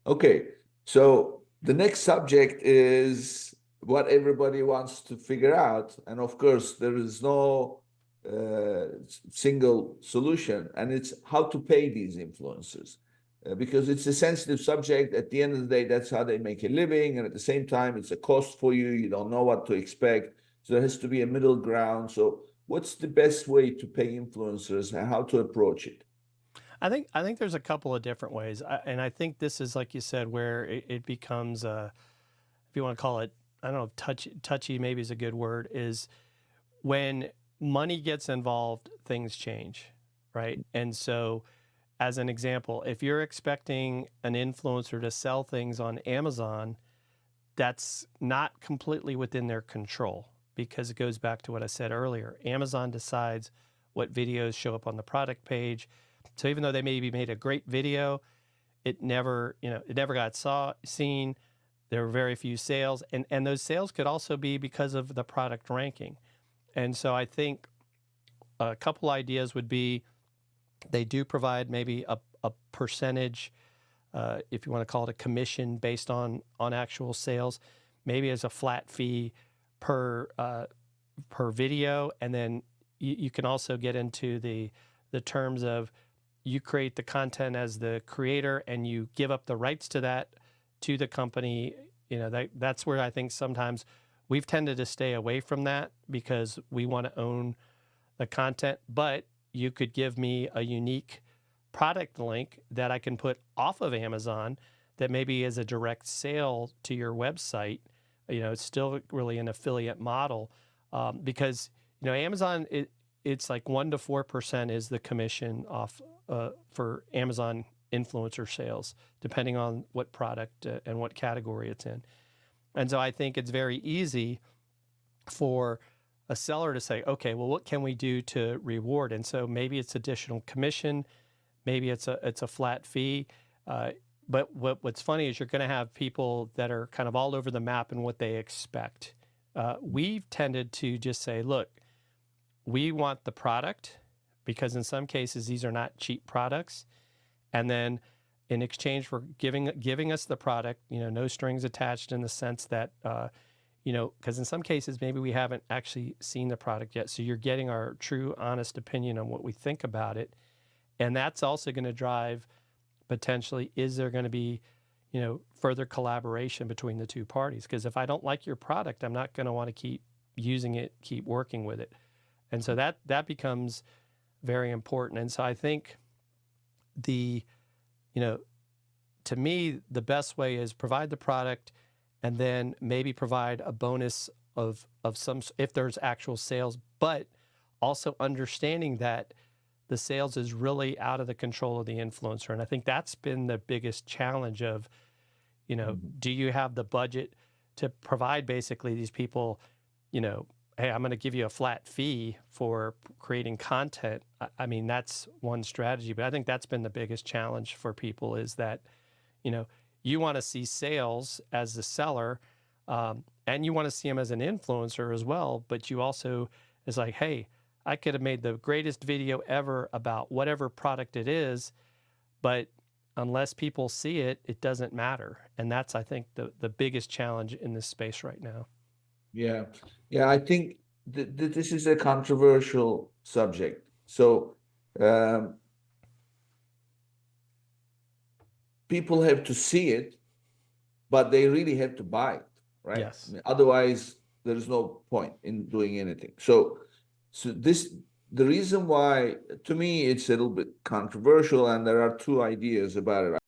Okay, so the next subject is what everybody wants to figure out, and of course, there is no single solution, and it's how to pay these influencers. Because it's a sensitive subject. At the end of the day, that's how they make a living, and at the same time, it's a cost for you. You don't know what to expect, so there has to be a middle ground. So, what's the best way to pay influencers and how to approach it? I think there's a couple of different ways, and I think this is like you said, where it becomes if you want to call it, I don't know, if touchy maybe is a good word, is when money gets involved, things change, right? And so, as an example, if you're expecting an influencer to sell things on Amazon, that's not completely within their control because it goes back to what I said earlier. Amazon decides what videos show up on the product page. So even though they maybe made a great video, it never, it never got seen. There were very few sales, and those sales could also be because of the product ranking. And so I think a couple ideas would be they do provide maybe a percentage, if you want to call it a commission based on actual sales, maybe as a flat fee per per video, and then you can also get into the terms of you create the content as the creator and you give up the rights to that to the company. That's where I think sometimes we've tended to stay away from that because we want to own the content, but you could give me a unique product link that I can put off of Amazon that maybe is a direct sale to your website. It's still really an affiliate model, because Amazon, it's like 1 to 4% is the commission off for Amazon influencer sales, depending on what product and what category it's in. And so I think it's very easy for a seller to say, okay, well, what can we do to reward? And so maybe it's additional commission, maybe it's a flat fee. But what's funny is you're going to have people that are kind of all over the map in what they expect. We've tended to just say, look, we want the product because in some cases these are not cheap products, and then in exchange for giving us the product, no strings attached in the sense that because in some cases maybe we haven't actually seen the product yet, so you're getting our true, honest opinion on what we think about it, and that's also going to drive potentially, is there going to be further collaboration between the two parties? Because if I don't like your product, I'm not going to want to keep using it, keep working with it. And so that becomes very important. And so I think to me, the best way is provide the product and then maybe provide a bonus of some, if there's actual sales, but also understanding that the sales is really out of the control of the influencer. And I think that's been the biggest challenge of, do you have the budget to provide basically these people, hey, I'm going to give you a flat fee for creating content. I mean, that's one strategy, but I think that's been the biggest challenge for people is that, you want to see sales as the seller, and you want to see them as an influencer as well. But you also is like, hey, I could have made the greatest video ever about whatever product it is, but unless people see it, it doesn't matter. And that's, I think, the biggest challenge in this space right now. Yeah, yeah, I think this is a controversial subject. So people have to see it, but they really have to buy it, right? I Yes. mean, otherwise, there is no point in doing anything. So the reason why, to me, it's a little bit controversial, and there are two ideas about it.